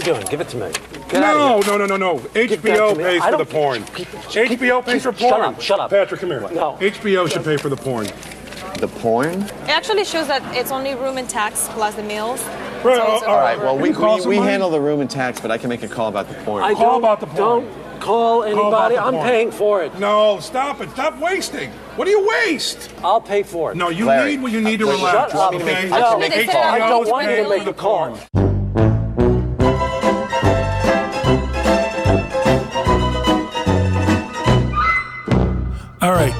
doing? Give it to me. No. HBO pays for the porn. HBO pays for porn. Shut up. Patrick, come here. No. HBO should pay for the porn. The porn? It actually shows that it's only room and tax plus the meals. Right, all right, well, we somebody? handle the room and tax, but I can make a call about the porn. Call about the porn. Don't call anybody. I'm paying for it. No, stop it. Stop wasting. What do you waste? I'll pay for it. No, you Larry, need what you need to relax. Shut up. Okay? No, Actually, they said I HBO don't is want you to paying make for the the call. All right.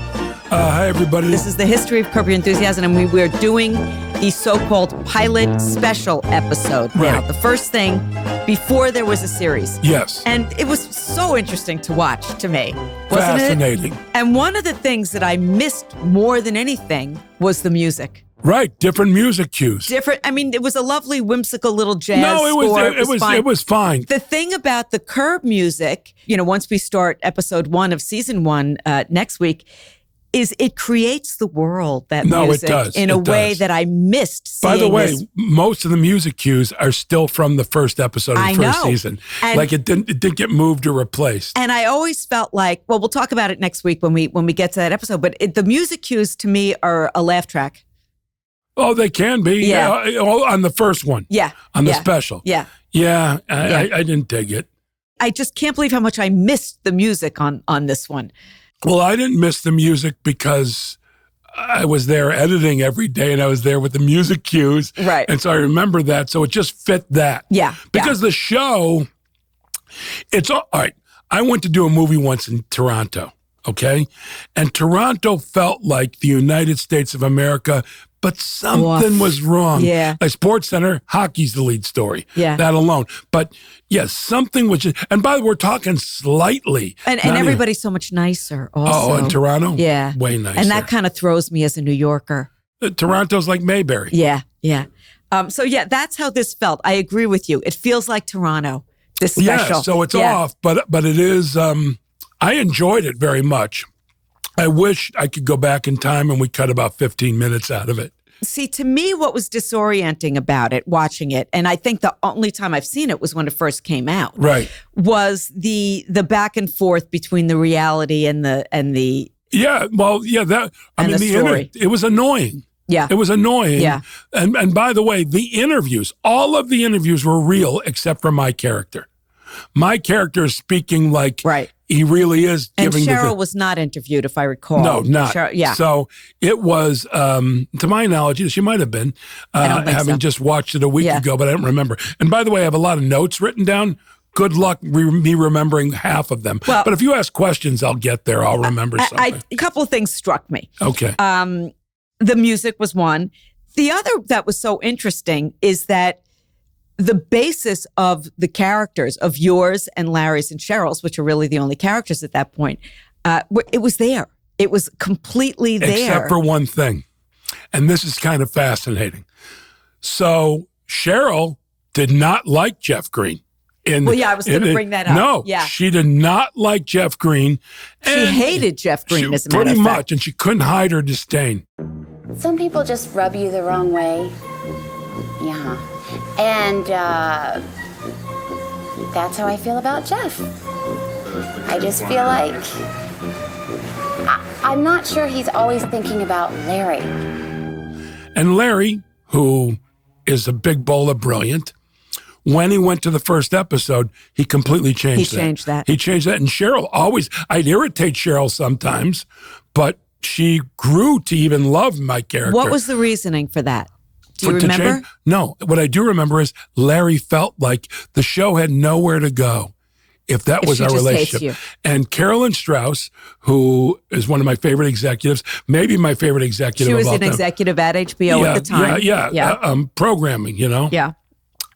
Hi, everybody. This is the history of Curb Your Enthusiasm, and we're doing the so-called pilot special episode now. Right. The first thing before there was a series. Yes. And it was so interesting to watch to me. Wasn't Fascinating. It? And one of the things that I missed more than anything was the music. Right. Different music cues. It was a lovely, whimsical little jazz No, it was fine. The thing about the Curb music, once we start episode 1 of season 1 next week, is it creates the world, music, it does. in a way that I missed seeing. By the way, most of the music cues are still from the first episode of the first season. And like it didn't get moved or replaced. And I always felt like, well, we'll talk about it next week when we get to that episode, but the music cues to me are a laugh track. Oh, they can be. Yeah. On the first one. Yeah. On the special. Yeah. Yeah. I didn't dig it. I just can't believe how much I missed the music on this one. Well, I didn't miss the music because I was there editing every day and I was there with the music cues. Right. And so I remember that. So it just fit that. Yeah. Because the show, it's all right. I went to do a movie once in Toronto. Okay. And Toronto felt like the United States of America, but something was wrong. Yeah. Like Sports Center, hockey's the lead story. Yeah. That alone. But yes, something was just, and by the way, we're talking slightly. And everybody's so much nicer also. Oh, in Toronto? Yeah. Way nicer. And that kind of throws me as a New Yorker. Toronto's like Mayberry. Yeah. So that's how this felt. I agree with you. It feels like Toronto, this special. Yeah, so it's off, but it is, I enjoyed it very much. I wish I could go back in time and we cut about 15 minutes out of it. See, to me, what was disorienting about it, watching it, and I think the only time I've seen it was when it first came out. Right. Was the back and forth between the reality and the Yeah, well, yeah, that the story. It was annoying. Yeah. It was annoying. Yeah. And by the way, the interviews, all of the interviews were real except for my character. My character is speaking like he really is giving. And Cheryl was not interviewed, if I recall. No, not. Cheryl, yeah. So it was, to my knowledge, she might have been, having just watched it a week ago, but I don't remember. And by the way, I have a lot of notes written down. Good luck me remembering half of them. Well, but if you ask questions, I'll get there. I'll remember something. A couple of things struck me. Okay. The music was one. The other that was so interesting is that the basis of the characters of yours and Larry's and Cheryl's, which are really the only characters at that point, it was there. It was completely there. Except for one thing. And this is kind of fascinating. So Cheryl did not like Jeff Green. I was going to bring that up. No, she did not like Jeff Green. She hated Jeff Green, as a matter of fact. Pretty much, and she couldn't hide her disdain. Some people just rub you the wrong way. Yeah. And that's how I feel about Jeff. I just feel like I'm not sure he's always thinking about Larry. And Larry, who is a big bowl of brilliant, when he went to the first episode, he completely changed that. He changed that. And Cheryl I'd irritate Cheryl sometimes, but she grew to even love my character. What was the reasoning for that? Do you remember? No. What I do remember is Larry felt like the show had nowhere to go if that was our relationship. And Carolyn Strauss, who is one of my favorite executives, maybe my favorite executive of all time. She was an executive at HBO at the time. Yeah. Programming, Yeah.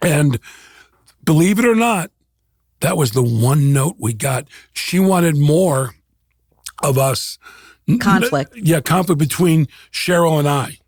And believe it or not, that was the one note we got. She wanted more of us. Conflict. Conflict between Cheryl and I.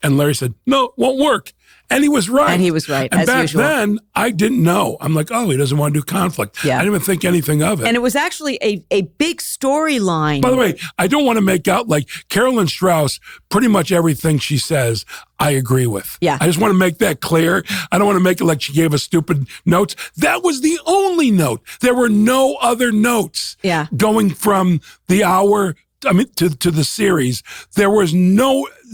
And Larry said, no, it won't work. And he was right. And he was right, and as back usual. then, I didn't know. I'm like, oh, he doesn't want to do conflict. Yeah. I didn't even think anything of it. And it was actually a big storyline. By the way, I don't want to make out like Carolyn Strauss, pretty much everything she says, I agree with. Yeah. I just want to make that clear. I don't want to make it like she gave us stupid notes. That was the only note. There were no other notes going from the hour, to the series. There was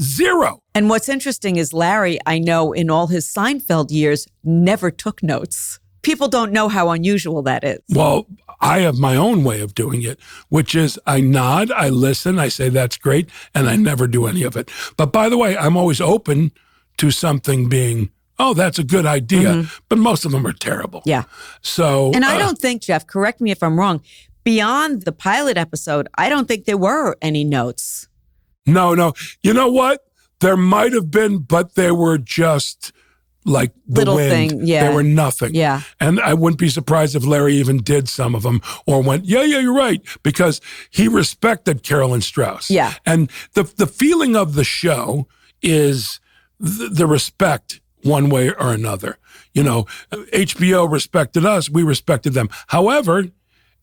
zero. And what's interesting is Larry, I know in all his Seinfeld years, never took notes. People don't know how unusual that is. Well, I have my own way of doing it, which is I nod, I listen, I say that's great, and I never do any of it. But by the way, I'm always open to something being, oh, that's a good idea, but most of them are terrible. Yeah. So, and I don't think, Jeff, correct me if I'm wrong, beyond the pilot episode, I don't think there were any notes. No. You know what? There might have been, but they were just like the little wind. Thing, yeah. They were nothing. Yeah. And I wouldn't be surprised if Larry even did some of them or went, yeah, you're right, because he respected Carolyn Strauss. Yeah. And the feeling of the show is the respect one way or another. HBO respected us, we respected them. However,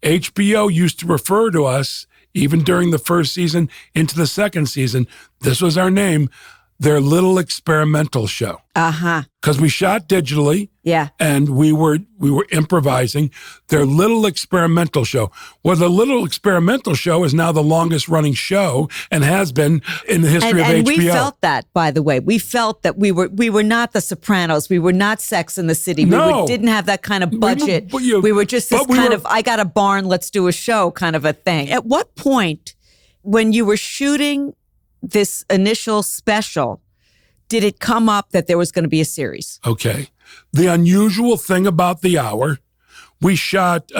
HBO used to refer to us, even during the first season into the second season, this was our name, their little experimental show. Because we shot digitally. Yeah. And we were improvising. Their little experimental show. Well, the little experimental show is now the longest running show and has been in the history of HBO. And we felt that, by the way. We felt that we were not The Sopranos. We were not Sex and the City. No. We didn't have that kind of budget. We were just this kind of, I got a barn, let's do a show kind of a thing. At what point, when you were shooting this initial special, did it come up that there was going to be a series? Okay. The unusual thing about the hour, we shot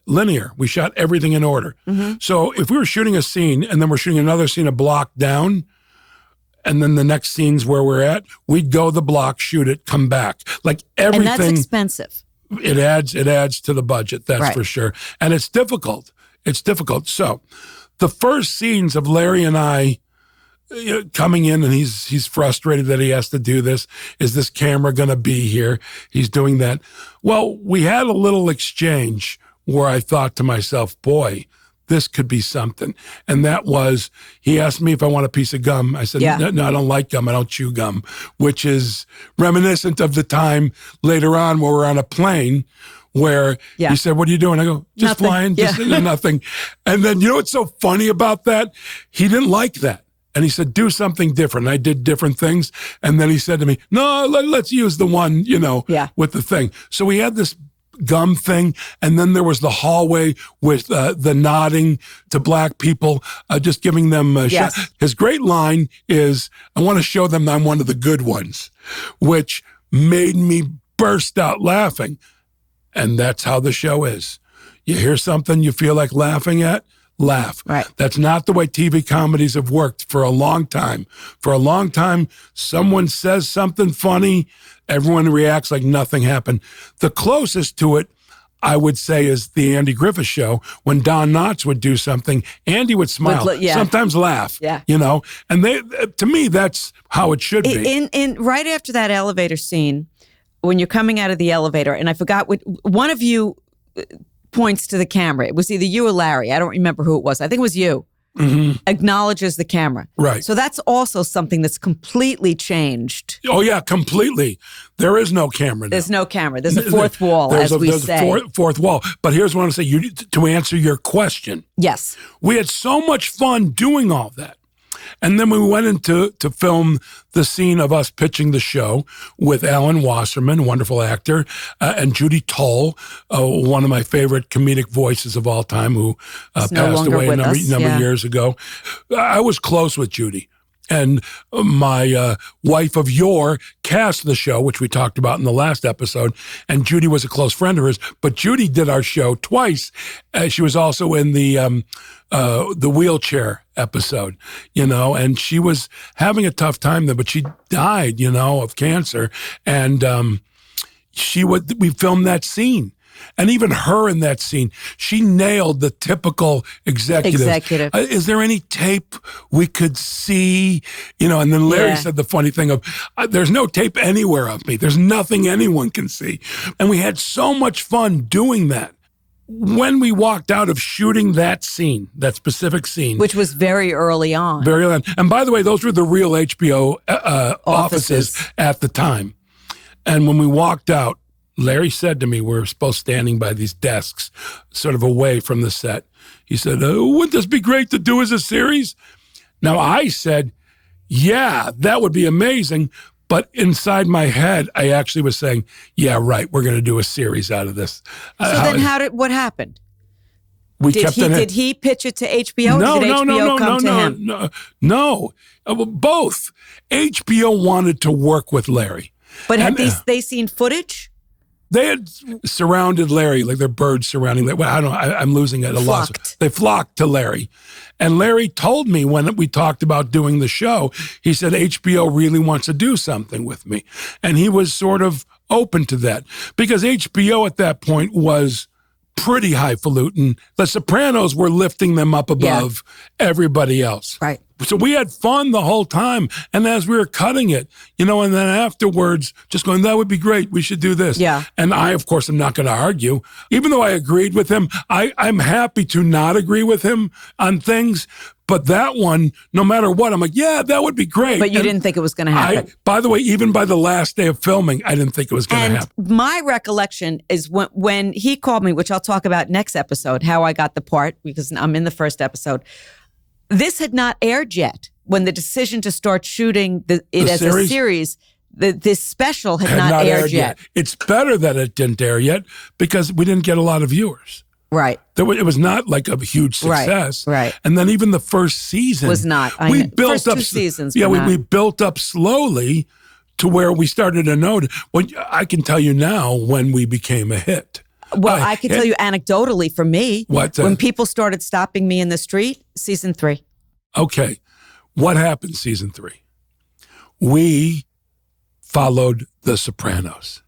linear. We shot everything in order. So if we were shooting a scene and then we're shooting another scene a block down, and then the next scene's where we're at, we'd go the block, shoot it, come back. Like everything. And that's expensive. It adds to the budget, that's for sure. And it's difficult. So the first scenes of Larry and I coming in, and he's frustrated that he has to do this. Is this camera going to be here? He's doing that. Well, we had a little exchange where I thought to myself, boy, this could be something. And that was, he asked me if I want a piece of gum. I said, no, I don't like gum. I don't chew gum, which is reminiscent of the time later on where we're on a plane where he said, what are you doing? I go, just nothing. flying, just nothing. And then, what's so funny about that? He didn't like that. And he said, do something different. And I did different things. And then he said to me, no, let's use the one, with the thing. So we had this gum thing. And then there was the hallway with the nodding to black people, just giving them a shot. His great line is, I want to show them I'm one of the good ones, which made me burst out laughing. And that's how the show is. You hear something you feel like laughing at, laugh. Right. That's not the way TV comedies have worked for a long time. For a long time, someone says something funny, everyone reacts like nothing happened. The closest to it, I would say, is the Andy Griffith Show. When Don Knotts would do something, Andy would smile, sometimes laugh, and to me, that's how it should be. In right after that elevator scene, when you're coming out of the elevator, and I forgot what one of you points to the camera. It was either you or Larry. I don't remember who it was. I think it was you. Acknowledges the camera. Right. So that's also something that's completely changed. Oh, yeah, completely. There is no camera now. There's no camera. There's a fourth wall, as we say. There's a fourth wall. But here's what I want to say. To answer your question. Yes. We had so much fun doing all that. And then we went into to film the scene of us pitching the show with Alan Wasserman, wonderful actor, and Judy Toll, one of my favorite comedic voices of all time, who passed away a number of years ago. I was close with Judy. And my wife of yore cast the show, which we talked about in the last episode, and Judy was a close friend of hers. But Judy did our show twice. She was also in the wheelchair episode, and she was having a tough time there, but she died, of cancer. And we filmed that scene. And even her in that scene, she nailed the typical executive. Is there any tape we could see? And then Larry said the funny thing of, there's no tape anywhere of me. There's nothing anyone can see. And we had so much fun doing that. When we walked out of shooting that scene, that specific scene. Which was very early on. Very early on. And by the way, those were the real HBO offices at the time. And when we walked out, Larry said to me, we were both standing by these desks, sort of away from the set. He said, wouldn't this be great to do as a series? Now, I said, yeah, that would be amazing. But inside my head, I actually was saying, yeah, right, we're going to do a series out of this. So then what happened? Did he pitch it to HBO? No, or did HBO come to him? No. Both. HBO wanted to work with Larry. But had they seen footage? They had surrounded Larry, like they're birds surrounding Larry. Well, I'm losing it. They flocked to Larry. And Larry told me when we talked about doing the show, he said, HBO really wants to do something with me. And he was sort of open to that because HBO at that point was pretty highfalutin. The Sopranos were lifting them up above everybody else. Right. So we had fun the whole time. And as we were cutting it, and then afterwards, just going, that would be great. We should do this. Yeah. And I, of course, am not going to argue. Even though I agreed with him, I'm happy to not agree with him on things. But that one, no matter what, I'm like, yeah, that would be great. But you didn't think it was going to happen. By the way, even by the last day of filming, I didn't think it was going to happen. My recollection is when he called me, which I'll talk about next episode, how I got the part, because I'm in the first episode. This had not aired yet. When the decision to start shooting it as a series, this special had not aired yet. It's better that it didn't air yet because we didn't get a lot of viewers. Right. It was not like a huge success. Right. And then even the first season was not. We built first up 2 seasons. Yeah, we built up slowly to where we started to know. Well, I can tell you now when we became a hit. Well, I can tell you anecdotally for me, when people started stopping me in the street, season 3. Okay. What happened season 3? We followed The Sopranos.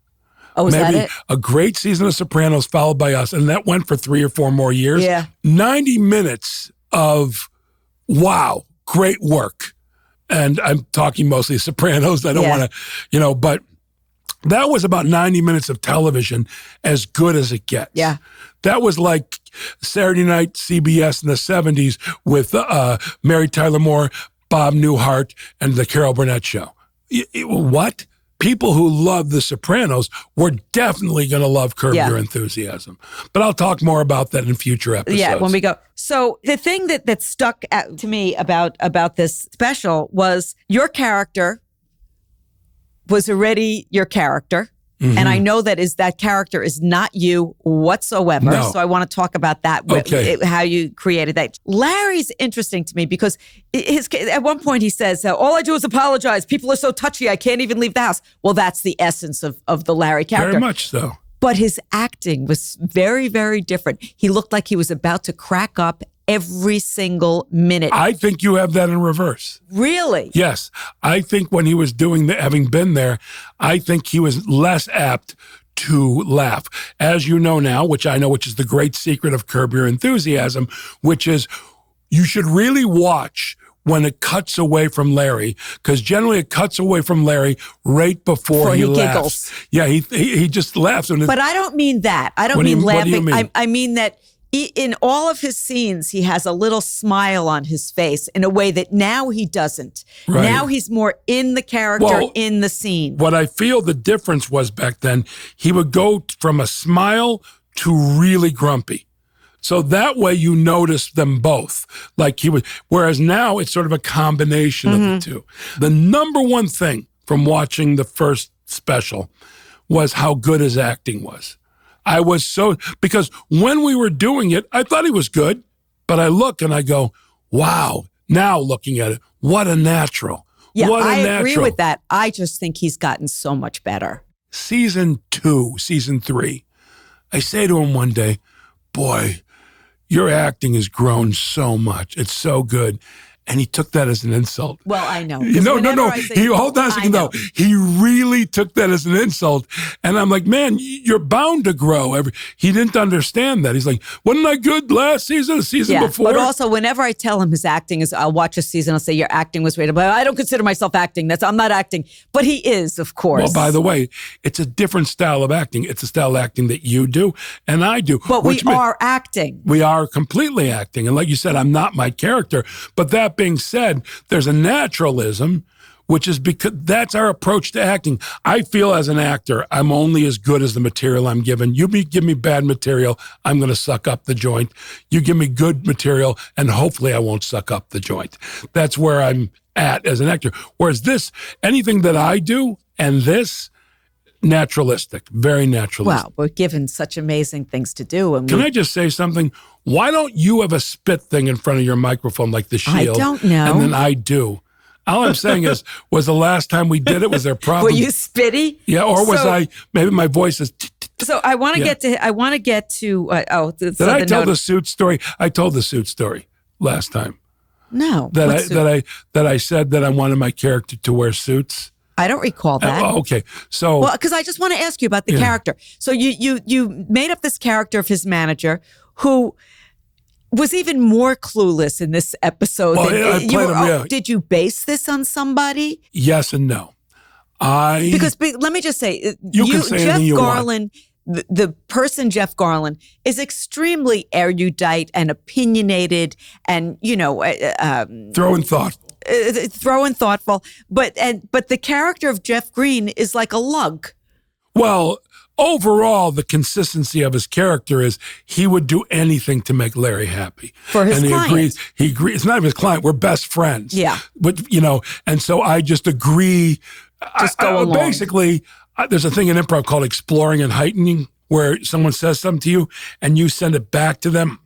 Oh, is that it? A great season of Sopranos followed by us, and that went for 3 or 4 more years. Yeah. 90 minutes of, wow, great work. And I'm talking mostly Sopranos. I don't want to, but that was about 90 minutes of television as good as it gets. Yeah. That was like Saturday night CBS in the 70s with Mary Tyler Moore, Bob Newhart, and the Carol Burnett Show. What? People who love The Sopranos were definitely going to love Curb Your Enthusiasm. But I'll talk more about that in future episodes. Yeah, when we go. So the thing that stuck out to me about this special was your character was already your character. Mm-hmm. And I know that character is not you whatsoever. No. So I want to talk about that, how you created that. Larry's interesting to me because at one point he says, all I do is apologize. People are so touchy, I can't even leave the house. Well, that's the essence of the Larry character. Very much so. But his acting was very, very different. He looked like he was about to crack up every single minute. I think you have that in reverse. Really? Yes. I think when he was doing having been there, I think he was less apt to laugh. As you know now, which I know, which is the great secret of Curb Your Enthusiasm, which is you should really watch when it cuts away from Larry, because generally it cuts away from Larry right before he laughs. Giggles. Yeah, he just laughs. But I don't mean that. I don't mean laughing. What do you mean? I mean that in all of his scenes, he has a little smile on his face in a way that now he doesn't. Right. Now he's more in the character, in the scene. What I feel the difference was back then, he would go from a smile to really grumpy. So that way you notice them both. Like he was, whereas now it's sort of a combination of the two. The number one thing from watching the first special was how good his acting was. I was because when we were doing it, I thought he was good, but I look and I go, wow, now looking at it, what a natural. Yeah, what a I natural. agree with that. I just think he's gotten so much better. Season 2, season 3, I say to him one day, boy, your acting has grown so much. It's so good. And he took that as an insult. Well, I know. No. Hold on a second, though. He really took that as an insult. And I'm like, man, you're bound to grow. He didn't understand that. He's like, wasn't I good last season, the season before? But also, whenever I tell him his acting is, I'll watch a season, I'll say, your acting was great. But I don't consider myself acting. I'm not acting. But he is, of course. Well, by the way, it's a different style of acting. It's a style of acting that you do and I do. But we are acting. We are completely acting. And like you said, I'm not my character. But that being said, there's a naturalism, which is because that's our approach to acting. I feel as an actor, I'm only as good as the material I'm given. You give me bad material, I'm going to suck up the joint. You give me good material, and hopefully I won't suck up the joint. That's where I'm at as an actor. Whereas anything that I do and this, naturalistic, very naturalistic. Wow, we're given such amazing things to do. And Can I just say something? Why don't you have a spit thing in front of your microphone like the Shield? I don't know. And then I do. All I'm saying is, was the last time we did it, was there a problem? Were you spitty? Yeah, or was maybe my voice is... So I want to get to... Did I tell the suit story? I told the suit story last time. No. That I said that I wanted my character to wear suits. I don't recall that. Okay, so... Well, because I just want to ask you about the character. So you made up this character of his manager who was even more clueless in this episode. Did you base this on somebody? Yes and no. Because let me just say, Jeff Garlin, the person Jeff Garlin is extremely erudite and opinionated and, throwing thoughtful. But the character of Jeff Green is like a lug. Well, overall, the consistency of his character is he would do anything to make Larry happy. For his client. He agrees. It's not even his client. We're best friends. Yeah. But, and so I just agree. Just go along. Basically, there's a thing in improv called exploring and heightening, where someone says something to you and you send it back to them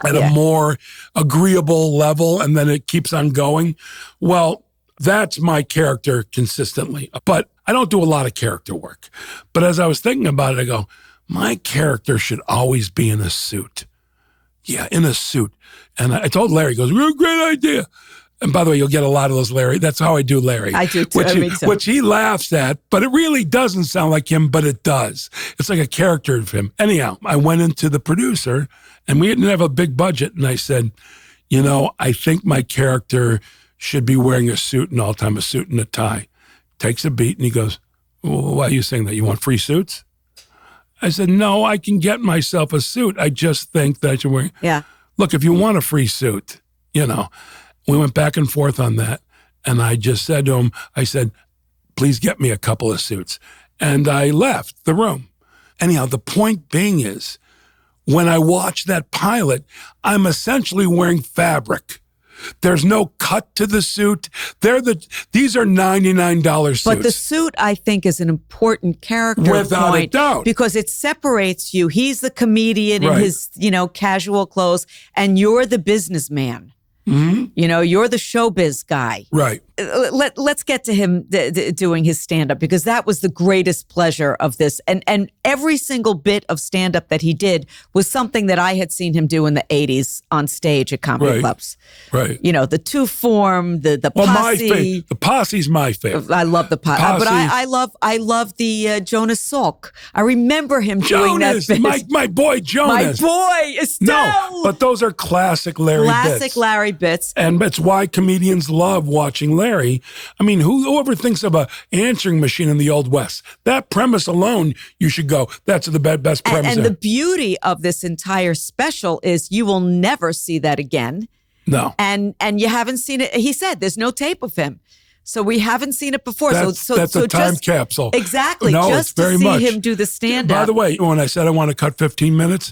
at a more agreeable level, and then it keeps on going. Well, that's my character consistently. But I don't do a lot of character work. But as I was thinking about it, I go, my character should always be in a suit. Yeah, in a suit. And I told Larry, he goes, "You're a great idea." And by the way, you'll get a lot of those, Larry. That's how I do Larry. I do too. Which he laughs at, but it really doesn't sound like him, but it does. It's like a character of him. Anyhow, I went into the producer, and we didn't have a big budget, and I said, I think my character should be wearing a suit and all the time, a suit and a tie. Takes a beat, and he goes, "Well, why are you saying that? You want free suits?" I said, "No, I can get myself a suit. I just think that I should wear." Yeah. Look, if you want a free suit, we went back and forth on that. And I just said to him, I said, "Please get me a couple of suits." And I left the room. Anyhow, the point being is, when I watch that pilot, I'm essentially wearing fabric. There's no cut to the suit. These are $99 suits. But the suit, I think, is an important character without point a doubt, because it separates you. He's the comedian in his, casual clothes, and you're the businessman. Mm-hmm. You're the showbiz guy. Right. Let's get to him doing his stand-up, because that was the greatest pleasure of this. And every single bit of stand-up that he did was something that I had seen him do in the 80s on stage at comedy clubs. Right. The two form, the posse. The posse's my favorite. I love the posse. But I love the Jonas Salk. I remember him doing that bit. My boy Jonas. My boy Estelle. No, but those are classic Larry bits. Larry bits. And that's why comedians love watching Larry. I mean, whoever thinks of an answering machine in the Old West, that premise alone, you should go, that's the best premise. And the beauty of this entire special is you will never see that again. No. And you haven't seen it. He said there's no tape of him. So we haven't seen it before. That's a time capsule. Exactly. No, just to see him do the stand-up. By the way, when I said I want to cut 15 minutes,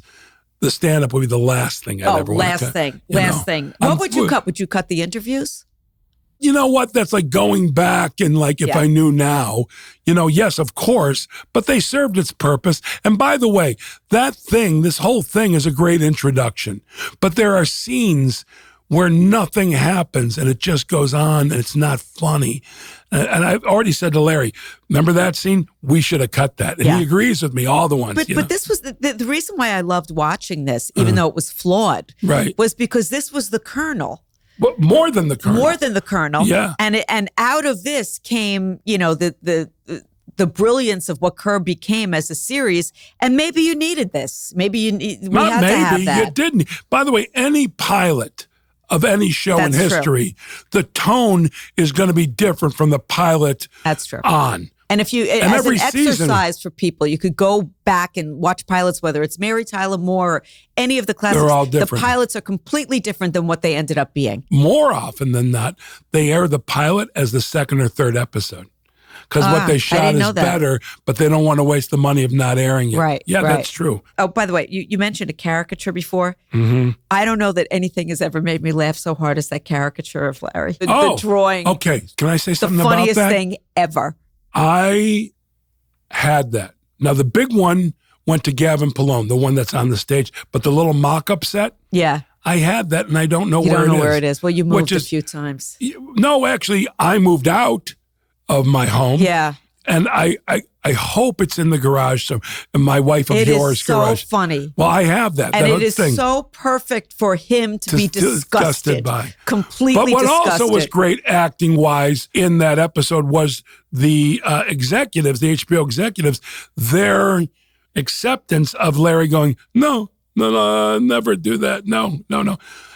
the stand-up would be the last thing I'd ever want to cut. Last thing. What would you cut? Would you cut the interviews? You know what? That's like going back and if I knew now, yes, of course, but they served its purpose. And by the way, this whole thing is a great introduction. But there are scenes where nothing happens and it just goes on and it's not funny. And I've already said to Larry, remember that scene? We should have cut that. And he agrees with me, all the ones. But this was the reason why I loved watching this, even though it was flawed, right, was because this was the Colonel. But more than the Colonel. More than the Colonel. Yeah. And out of this came, the brilliance of what Curb became as a series. And maybe you needed this. Maybe we had to have that. You didn't. By the way, any pilot of any show in history, the tone is going to be different from the pilot That's true. on. And if you, and as an exercise season, for people, you could go back and watch pilots, whether it's Mary Tyler Moore or any of the classics. They're all different. The pilots are completely different than what they ended up being. More often than not, they air the pilot as the second or third episode. Because what they shot is better, but they don't want to waste the money of not airing it. Right. Yeah, that's true. Oh, by the way, you mentioned a caricature before. Mm-hmm. I don't know that anything has ever made me laugh so hard as that caricature of Larry. The drawing. Okay. Can I say something about that? The funniest thing ever. I had that. Now, the big one went to Gavin Pallone, the one that's on the stage, but the little mock-up set, yeah, I had that, and I don't know where it is. You don't know where it is. Well, you moved a few times. No, actually, I moved out of my home. Yeah. And I hope it's in the garage. So my wife of yours garage. It is so funny. Well, I have that. And that it is so perfect for him to be disgusted by. Completely But what disgusted. also was great acting-wise in that episode was the executives, the HBO executives, their acceptance of Larry going, no, never do that. No.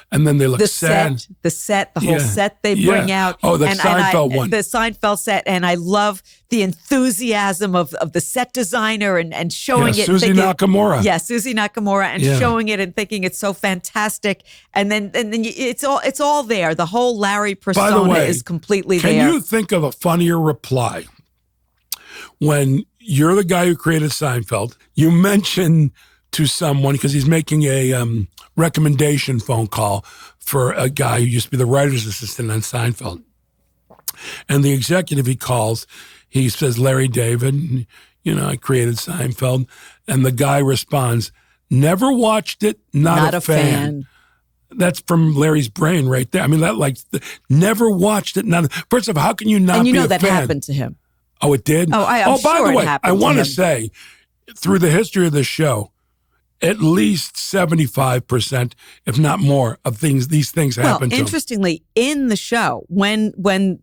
And then they look sad. The whole set they bring out. Oh, the Seinfeld one. The Seinfeld set. And I love the enthusiasm of the set designer and showing it. Susie Nakamura. Yeah, Susie Nakamura and showing it and thinking it's so fantastic. And then it's all there. The whole Larry persona By the way, is completely there. Can you think of a funnier reply when you're the guy who created Seinfeld? You mention to someone, because he's making a recommendation phone call for a guy who used to be the writer's assistant on Seinfeld. And the executive he calls, he says, Larry David, I created Seinfeld. And the guy responds, never watched it, not a fan. That's from Larry's brain right there. I mean, never watched it. First of all, how can you not be a fan? And that happened to him. Oh, it did? I'm by sure the way, it happened I want to to say, through the history of this show, at least 75%, if not more, of these things happen to him. Interestingly, in the show, when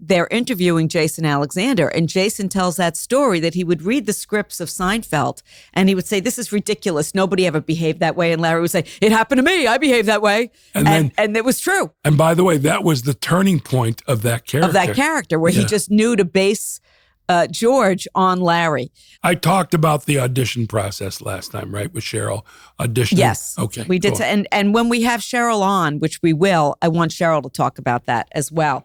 they're interviewing Jason Alexander, and Jason tells that story that he would read the scripts of Seinfeld, and he would say, this is ridiculous. Nobody ever behaved that way. And Larry would say, it happened to me. I behaved that way. And it was true. And by the way, that was the turning point of that character. Where he just knew to base George on Larry. I talked about the audition process last time, right, with Cheryl auditioning? Yes. Okay. We did. And when we have Cheryl on, which we will, I want Cheryl to talk about that as well.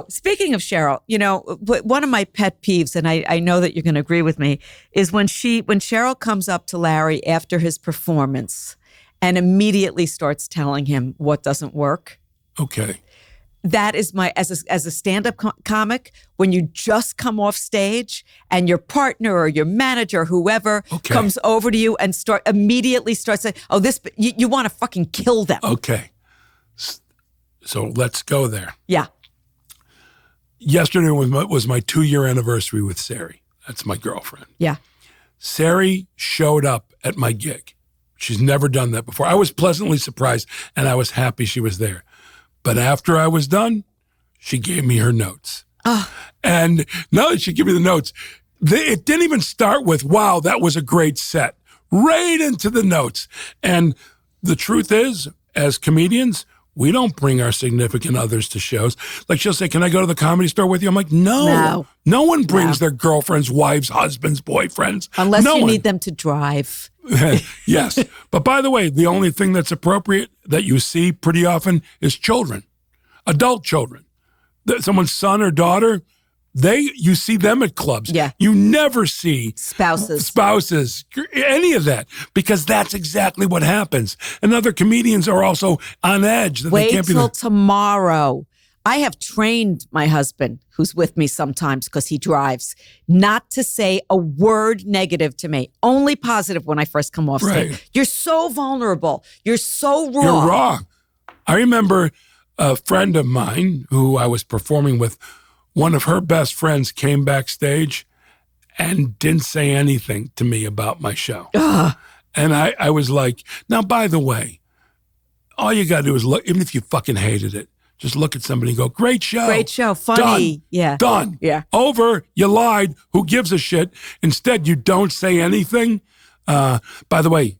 Speaking of Cheryl, one of my pet peeves, and I know that you're going to agree with me, is when Cheryl comes up to Larry after his performance and immediately starts telling him what doesn't work. Okay. That is as a stand-up comic, when you just come off stage and your partner or your manager, whoever, comes over to you and immediately starts saying, oh, you want to fucking kill them. Okay. So let's go there. Yeah. Yesterday was my 2-year anniversary with Sari. That's my girlfriend. Yeah. Sari showed up at my gig. She's never done that before. I was pleasantly surprised, and I was happy she was there. But after I was done, she gave me her notes. Oh. And now that she gave me the notes, it didn't even start with, wow, that was a great set. Right into the notes. And the truth is, as comedians, we don't bring our significant others to shows. Like she'll say, can I go to the Comedy Store with you? I'm like, no. No one brings their girlfriends, wives, husbands, boyfriends. Unless you need them to drive. Yes. But by the way, the only thing that's appropriate that you see pretty often is children, adult children. Someone's son or daughter, you see them at clubs. Yeah. You never see spouses, any of that, because that's exactly what happens. And other comedians are also on edge. Wait till tomorrow. I have trained my husband, who's with me sometimes because he drives, not to say a word negative to me, only positive when I first come off stage. Right. You're so vulnerable. You're so raw. You're raw. I remember a friend of mine who I was performing with, one of her best friends came backstage and didn't say anything to me about my show. Ugh. And I was like, now, by the way, all you got to do is look, even if you fucking hated it, just look at somebody and go, great show. Great show. Funny. Done. Yeah. Done. Yeah. Over. You lied. Who gives a shit? Instead, you don't say anything. By the way,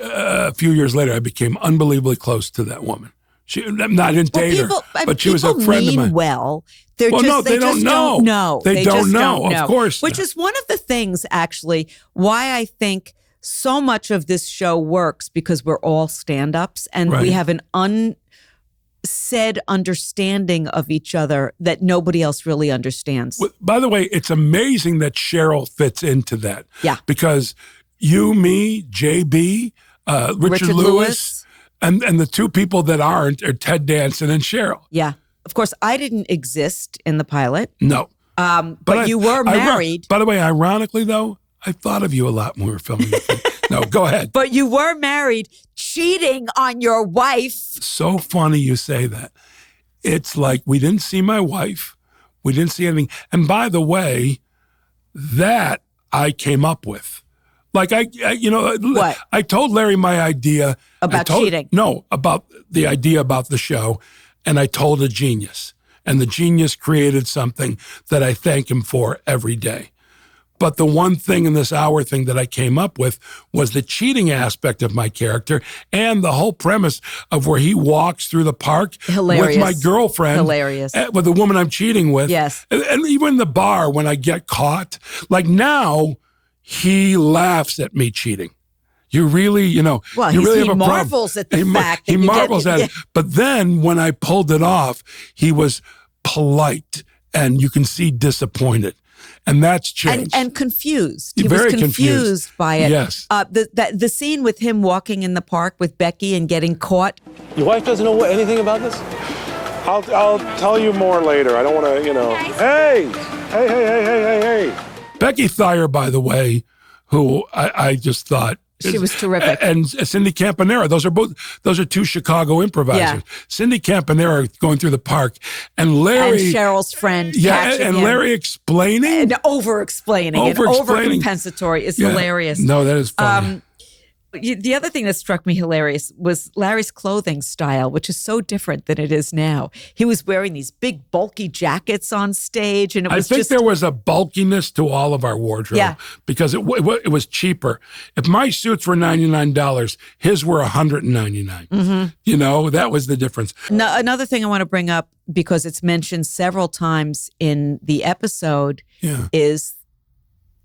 a few years later, I became unbelievably close to that woman. I didn't date her, but she was a friend of mine. Well, they don't know. They don't know, of course. Which is one of the things, actually, why I think so much of this show works, because we're all stand-ups and we have an unsaid understanding of each other that nobody else really understands. By the way, it's amazing that Cheryl fits into that. Yeah. Because you, me, JB, Richard Lewis. And the two people that aren't are Ted Danson and Cheryl. Yeah. Of course, I didn't exist in the pilot. No. But you were married. By the way, ironically, though, I thought of you a lot when we were filming the thing. No, go ahead. But you were married, cheating on your wife. So funny you say that. It's like we didn't see my wife. We didn't see anything. And by the way, that I came up with. Like What? I told Larry my idea. About cheating? No, about the idea about the show. And I told a genius. And the genius created something that I thank him for every day. But the one thing in this hour thing that I came up with was the cheating aspect of my character and the whole premise of where he walks through the park with my girlfriend. Hilarious. With the woman I'm cheating with. Yes. And even the bar when I get caught. Like now, he laughs at me cheating. You really, well, you really have a marvels problem. at the fact that he marvels at it. But then when I pulled it off, he was polite and you can see disappointed. And that's changed. And confused. He Very was confused by it. Yes. The scene with him walking in the park with Becky and getting caught. Your wife doesn't know anything about this? I'll tell you more later. I don't want to, Hey. Becky Thayer, by the way, who I just thought she was terrific. And Cindy Campanera. Those are two Chicago improvisers. Yeah. Cindy Campanera going through the park and Larry. And Cheryl's friend. Yeah, and Larry explaining. And over-explaining. And over-compensatory is hilarious. No, that is funny. The other thing that struck me hilarious was Larry's clothing style, which is so different than it is now. He was wearing these big, bulky jackets on stage, and I think there was a bulkiness to all of our wardrobe because it was cheaper. If my suits were $99, his were $199. Mm-hmm. That was the difference. Another thing I want to bring up, because it's mentioned several times in the episode, is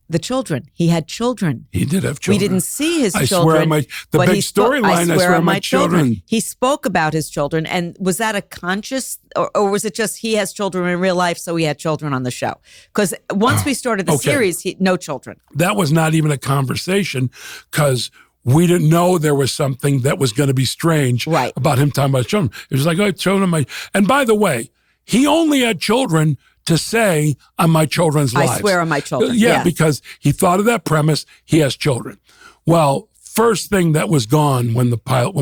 the children. He had children. He did have children. We didn't see his I children. Swear the big storyline, I swear on my children. He spoke about his children. And was that a conscious, or was it just he has children in real life, so he had children on the show? Because once we started the series, no children. That was not even a conversation, because we didn't know there was something that was going to be strange about him talking about children. It was like, children. And by the way, he only had children to say on my children's lives. I swear on my children. Yeah, because he thought of that premise. He has children. Well, first thing that was gone when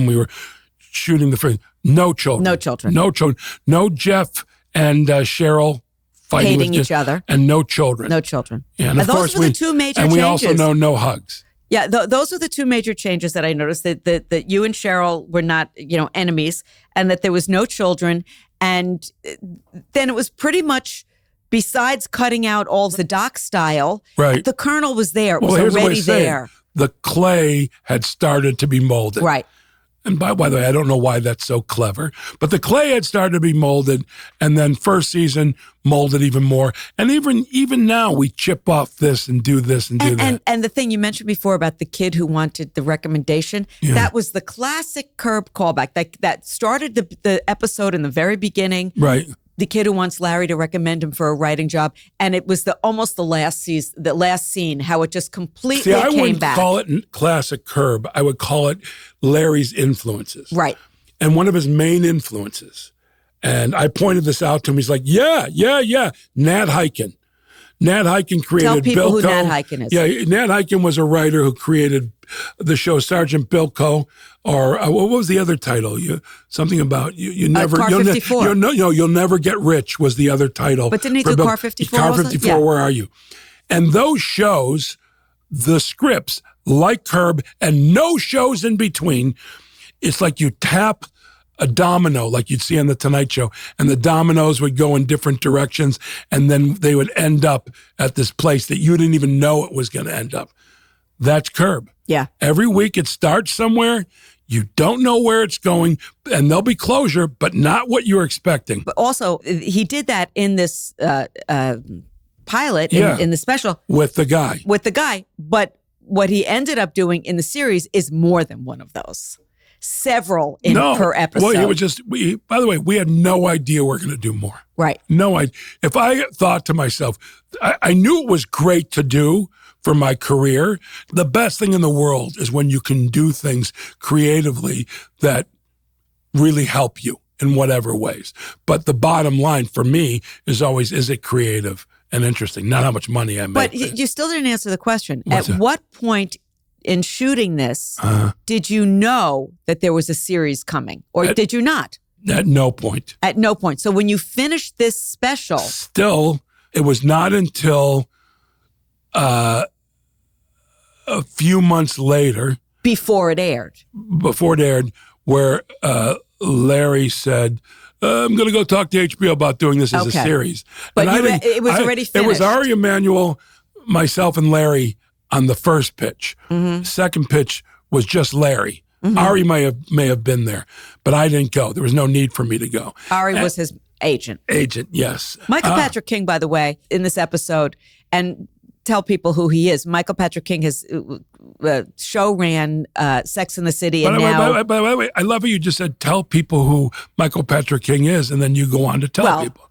we were shooting the film, no children. No children. No children. No Jeff and Cheryl fighting each other. And no children. No children. Yeah, and of course those were the two major changes. And we also know no hugs. Yeah, those are the two major changes that I noticed, that you and Cheryl were not, enemies, and that there was no children. And then it was pretty much, besides cutting out all the doc style, the Colonel was there. It was already there. The clay had started to be molded. Right. And by the way, I don't know why that's so clever, but the clay had started to be molded, and then first season molded even more. And even now we chip off this and do this and do that. And the thing you mentioned before about the kid who wanted the recommendation, that was the classic Curb callback that started the episode in the very beginning. Right. The kid who wants Larry to recommend him for a writing job, and it was almost the last scene, how it just completely came back. I wouldn't call it classic Curb. I would call it Larry's influences. Right. And one of his main influences, and I pointed this out to him. He's like, yeah. Nat Hiken. Nat Hiken created Tell people Bilko. who Nat Hiken is. Yeah, Nat Hiken was a writer who created the show Sergeant Bilko, or what was the other title? Something about you never. Car 54. You'll never get rich was the other title. But didn't he do Car 54? Car 54. Yeah. Where are you? And those shows, the scripts, like Curb, and no shows in between. It's like you tap a domino like you'd see on The Tonight Show, and the dominoes would go in different directions, and then they would end up at this place that you didn't even know it was going to end up. That's Curb. Yeah. Every week it starts somewhere. You don't know where it's going, and there'll be closure, but not what you're expecting. But also, he did that in this pilot, in the special. With the guy. But what he ended up doing in the series is more than one of those. Several per episode. Well, it was just, by the way, we had no idea we're going to do more. Right. No idea. If I thought to myself, I knew it was great to do for my career. The best thing in the world is when you can do things creatively that really help you in whatever ways. But the bottom line for me is always, is it creative and interesting? Not how much money I make. But you still didn't answer the question. What point in shooting this did you know that there was a series coming? Or did you not? At no point. At no point. So when you finished this special. Still, it was not until a few months later. Before it aired, where Larry said, I'm going to go talk to HBO about doing this as a series. But it was already finished. It was Ari Emanuel, myself, and Larry on the first pitch. Mm-hmm. Second pitch was just Larry. Mm-hmm. Ari may have been there, but I didn't go. There was no need for me to go. Ari was his agent. Agent, yes. Michael Patrick King, by the way, in this episode, and tell people who he is. Michael Patrick King has show ran Sex and the City, and by the way, I love how you just said tell people who Michael Patrick King is, and then you go on to tell people.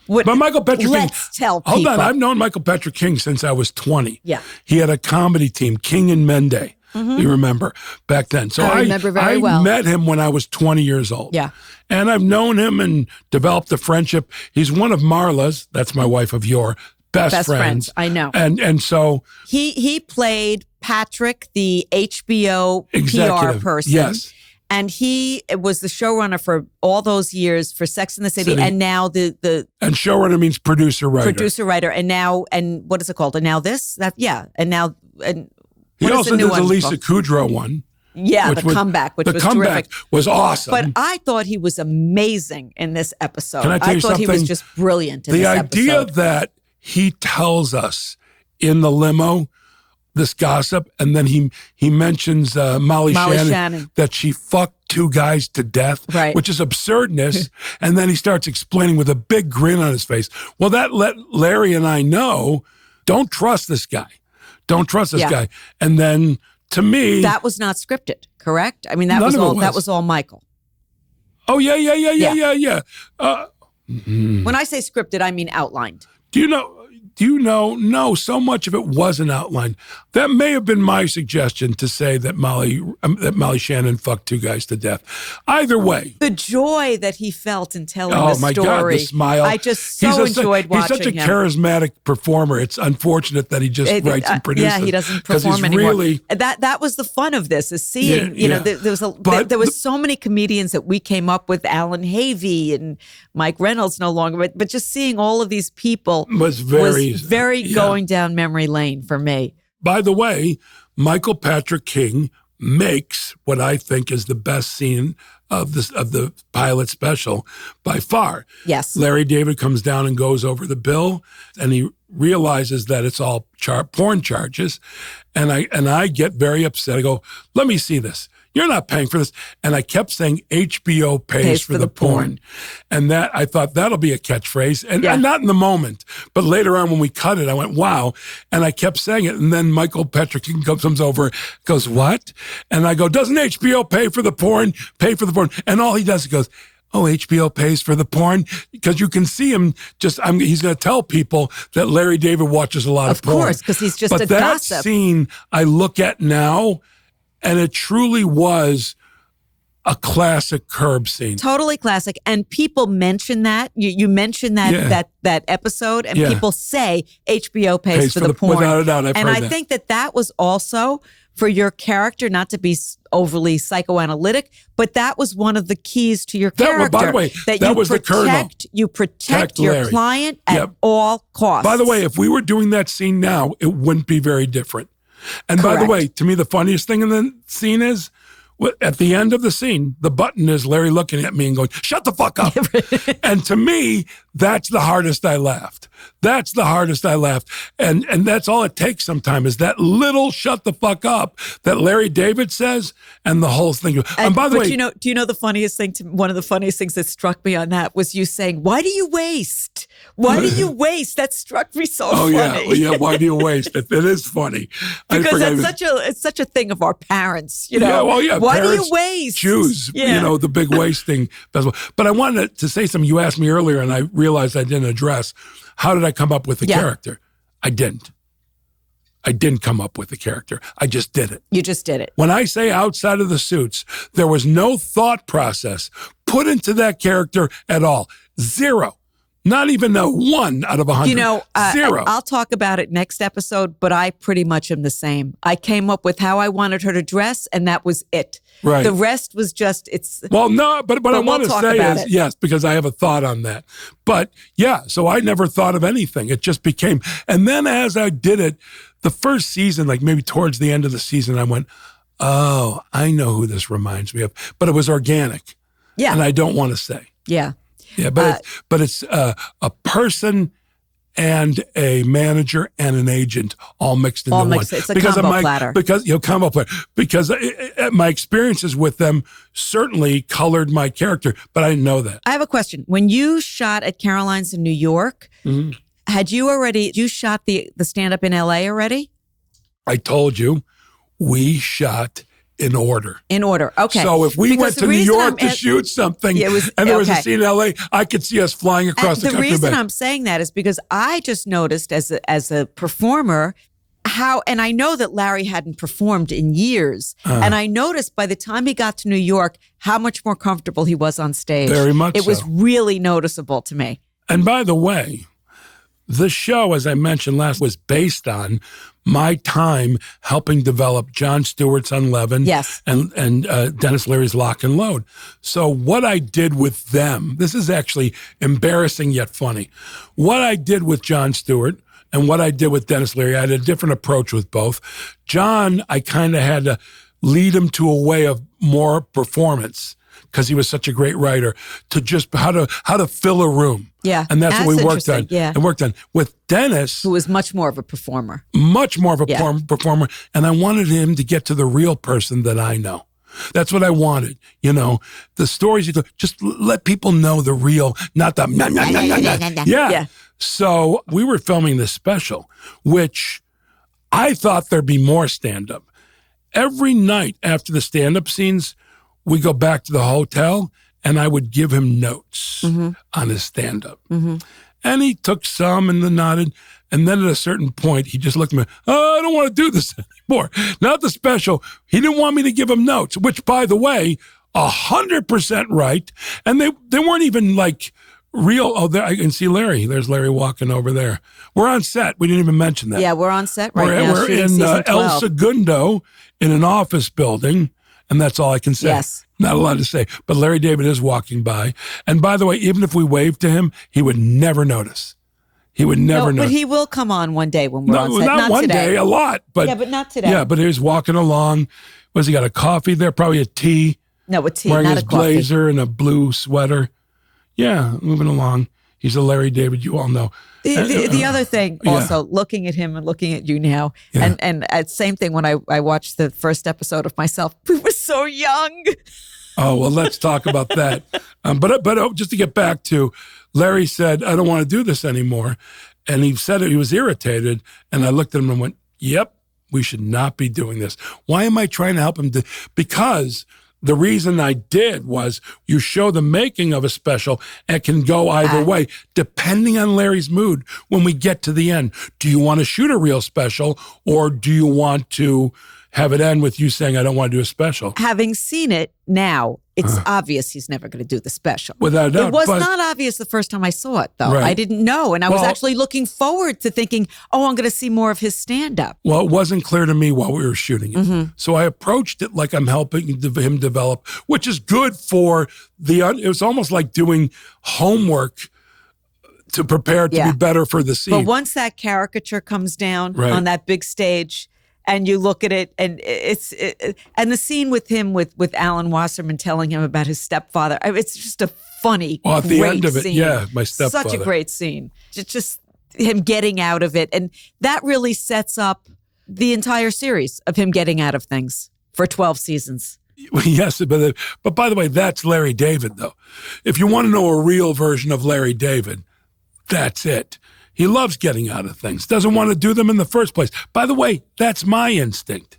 But Michael Patrick King. Let's tell people. Hold on, I've known Michael Patrick King since I was 20. Yeah, he had a comedy team, King and Mende. Mm-hmm. You remember back then? So I remember very well. I met him when I was 20 years old. Yeah, and I've known him and developed a friendship. He's one of Marla's. That's my wife of yore. Best friends. I know. And so he played Patrick, the HBO executive PR person. Yes. And he was the showrunner for all those years for Sex and the City. And now the and showrunner means producer writer. And now, and what is it called? And now this? And now, and he also did the Lisa Kudrow one. Yeah, the comeback, which was comeback terrific. Was awesome. But I thought he was amazing in this episode. Can I tell you something? He was just brilliant in this episode. The idea that he tells us in the limo this gossip, and then he mentions Molly Shannon that she fucked 2 guys to death, right, which is absurdness. And then he starts explaining with a big grin on his face. Well, that let Larry and I know, don't trust this guy. Don't trust this guy. And then to me, that was not scripted, correct? I mean, that was all Michael. Oh yeah. When I say scripted, I mean outlined. Do you know? No, so much of it wasn't outlined. That may have been my suggestion to say that Molly Shannon fucked 2 guys to death. Either way. The joy that he felt in telling the story. Oh, my God, the smile. I just enjoyed watching him. He's such a charismatic performer. It's unfortunate that he just writes and produces. Yeah, he doesn't perform anymore. That was the fun of this, is seeing, there was so many comedians that we came up with, Alan Havey and Mike Reynolds no longer, but just seeing all of these people was very going down memory lane for me. By the way, Michael Patrick King makes what I think is the best scene of the pilot special by far. Yes. Larry David comes down and goes over the bill, and he realizes that it's all porn charges, and I get very upset. I go, let me see this. You're not paying for this. And I kept saying HBO pays for the porn. And that, I thought that'll be a catchphrase. And not in the moment, but later on when we cut it, I went, wow. And I kept saying it. And then Michael Patrick King comes over, goes, what? And I go, doesn't HBO pay for the porn? Pay for the porn. And all he does is goes, oh, HBO pays for the porn? Because you can see him he's going to tell people that Larry David watches a lot of porn. Of course, because he's just a gossip. But that scene I look at now, and it truly was a classic Curb scene. Totally classic. And people mention that. You mentioned that episode, and people say HBO pays for the porn. Without a doubt, I've heard that. And I think that was also for your character, not to be overly psychoanalytic, but that was one of the keys to your character. By the way, that was the kernel. You protect your client at all costs. By the way, if we were doing that scene now, it wouldn't be very different. And Correct. By the way, to me, the funniest thing in the scene is At the end of the scene, the button is Larry looking at me and going, shut the fuck up. And to me, that's the hardest I laughed. That's the hardest I laughed. And that's all it takes sometimes is that little shut the fuck up that Larry David says and the whole thing. And by the way, do you know the funniest thing, one of the funniest things that struck me on that was you saying, why do you waste? Why do you waste? That struck me so funny. Yeah, why do you waste? It is funny. Because it's such a thing of our parents, you know. Yeah, well, yeah. Why do you waste? Choose, the big wasting festival. But I wanted to say something. You asked me earlier, and I realized I didn't address. How did I come up with the character? I didn't come up with the character. I just did it. You just did it. When I say outside of the suits, there was no thought process put into that character at all. Zero. Not even a 1 out of 100. Zero. I'll talk about it next episode, but I pretty much am the same. I came up with how I wanted her to dress, and that was it. Right. The rest was just, Well, no, but I want to say is, yes, because I have a thought on that. But yeah, so I never thought of anything. It just became, and then as I did it, the first season, like maybe towards the end of the season, I went, oh, I know who this reminds me of. But it was organic. Yeah. And I don't want to say. Yeah. Yeah, but it's a person and a manager and an agent all mixed into one. It's a combo platter. Combo platter. Because my experiences with them certainly colored my character, but I didn't know that. I have a question. When you shot at Caroline's in New York, had you shot the stand-up in LA already? I told you, we shot in order. In order, okay. So if we went to New York to shoot something and there was a scene in LA, I could see us flying across the country. The reason I'm saying that is because I just noticed as a performer and I know that Larry hadn't performed in years, and I noticed by the time he got to New York how much more comfortable he was on stage. Very much so. It was really noticeable to me. And by the way, the show, as I mentioned last, was based on my time helping develop Jon Stewart's Unleavened and Dennis Leary's Lock and Load. So what I did with them, this is actually embarrassing yet funny. What I did with Jon Stewart and what I did with Dennis Leary, I had a different approach with both. John, I kind of had to lead him to a way of more performance because he was such a great writer, to just how to fill a room. Yeah. And that's what we worked on. Yeah. And worked on. With Dennis, who was much more of a performer. Performer. And I wanted him to get to the real person that I know. That's what I wanted. The stories you told, just let people know the real, not the Yeah. So we were filming this special, which I thought there'd be more stand-up. Every night after the stand-up scenes, we go back to the hotel and I would give him notes on his stand-up. And he took some and then nodded. And then at a certain point, he just looked at me, I don't want to do this anymore. Not the special. He didn't want me to give him notes, which, by the way, 100% right. And they weren't even like real. Oh, there, I can see Larry. There's Larry walking over there. We're on set. We didn't even mention that. Yeah, we're on set now. We're in El Segundo in an office building. And that's all I can say. Yes. Not a lot to say. But Larry David is walking by. And by the way, even if we waved to him, he would never notice. He would never notice. But he will come on one day when we're on set. Not one today. day, a lot. But not today. Yeah, but he was walking along. Was he got a coffee there? Probably a tea. No, a tea, wearing not his a coffee. blazer and a blue sweater. Yeah, moving along. He's a Larry David, you all know. The other thing, also looking at him and looking at you now, and same thing when I watched the first episode of myself. We were so young. Oh, well, let's talk about that. But just to get back to, Larry said, I don't want to do this anymore. And he said he was irritated. And I looked at him and went, yep, we should not be doing this. Why am I trying to help him? Because the reason I did was you show the making of a special and it can go either way, depending on Larry's mood when we get to the end. Do you want to shoot a real special or do you want to have it end with you saying, I don't want to do a special? Having seen it now, it's obvious he's never going to do the special. Without a doubt. It was not obvious the first time I saw it, though. Right. I didn't know. And I was actually looking forward to thinking, I'm going to see more of his stand-up. Well, it wasn't clear to me while we were shooting it. So I approached it like I'm helping him develop, which is good for it was almost like doing homework to prepare to be better for the scene. But once that caricature comes down on that big stage, And you look at it, and and the scene with him with Alan Wasserman telling him about his stepfather. It's just a funny, at the end of it, scene. yeah, my stepfather. Such a great scene. Just him getting out of it, and that really sets up the entire series of him getting out of things for 12 seasons. Yes, but by the way, that's Larry David, though. If you want to know a real version of Larry David, that's it. He loves getting out of things, doesn't want to do them in the first place. By the way, that's my instinct.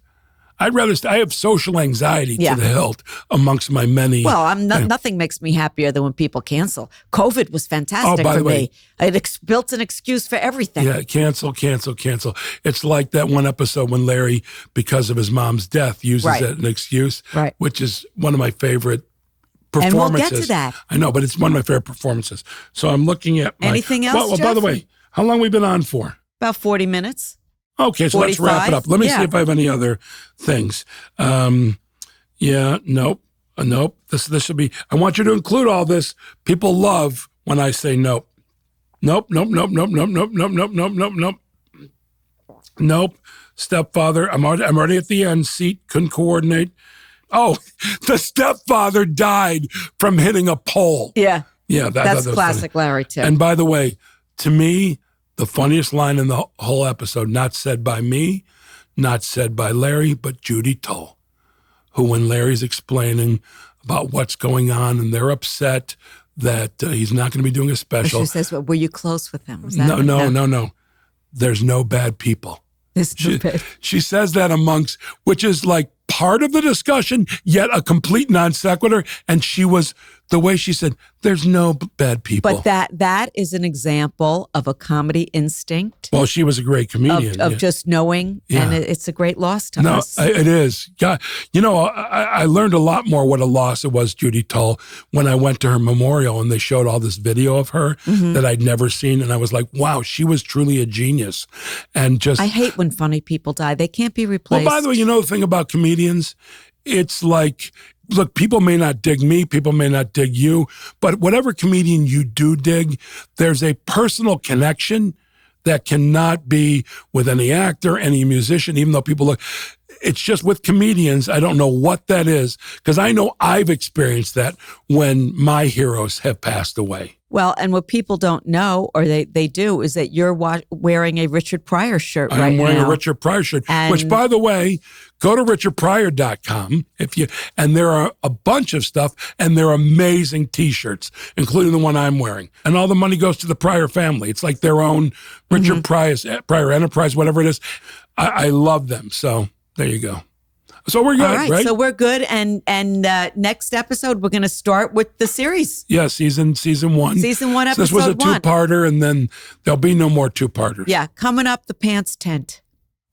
I have social anxiety to the hilt amongst my many. Well, nothing makes me happier than when people cancel. COVID was fantastic for me. It built an excuse for everything. Yeah, cancel. It's like that one episode when Larry, because of his mom's death, uses it as an excuse, which is one of my favorite performances. And we'll get to that. I know, but it's one of my favorite performances. So I'm looking at anything else, Well, by the way, how long have we been on for? About 40 minutes. Okay, so 45? Let's wrap it up. Let me see if I have any other things. Nope. This should be, I want you to include all this. People love when I say nope. Nope. Stepfather, I'm already at the end. Seat, couldn't coordinate. Oh, the stepfather died from hitting a pole. Yeah. Yeah. That's classic funny. Larry, too. And by the way, to me, the funniest line in the whole episode, not said by me, not said by Larry, but Judy Tull, who when Larry's explaining about what's going on and they're upset that he's not going to be doing a special. She says, well, were you close with him? No. There's no bad people. She says that which is like part of the discussion, yet a complete non sequitur. And the way she said, there's no bad people. But that is an example of a comedy instinct. Well, she was a great comedian. Of just knowing, and it's a great loss to us. No, it is. God, I learned a lot more what a loss it was, Judy Tull, when I went to her memorial and they showed all this video of her that I'd never seen. And I was like, wow, she was truly a genius. And I hate when funny people die. They can't be replaced. Well, by the way, the thing about comedians, it's like, look, people may not dig me, people may not dig you, but whatever comedian you do dig, there's a personal connection that cannot be with any actor, any musician, even though people look. It's just with comedians, I don't know what that is, because I know I've experienced that when my heroes have passed away. Well, and what people don't know, or they do, is that you're wearing a Richard Pryor shirt right now. I'm wearing a Richard Pryor shirt, which, by the way, go to richardpryor.com and there are a bunch of stuff, and they're amazing T-shirts, including the one I'm wearing. And all the money goes to the Pryor family. It's like their own Richard Pryor Enterprise, whatever it is. I love them. So there you go. So we're good, all right? So we're good. And next episode, we're going to start with the series. Yeah, season 1. Season 1, episode 1. This was a two-parter, and then there'll be no more two-parters. Yeah, coming up, the Pants Tent.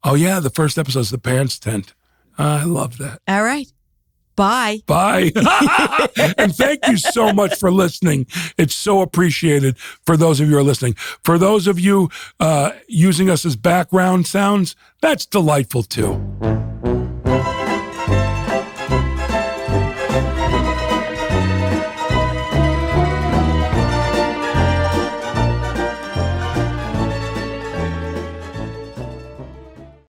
Oh, yeah, the first episode is the Pants Tent. I love that. All right. Bye. Bye. And thank you so much for listening. It's so appreciated for those of you who are listening. For those of you using us as background sounds, that's delightful, too.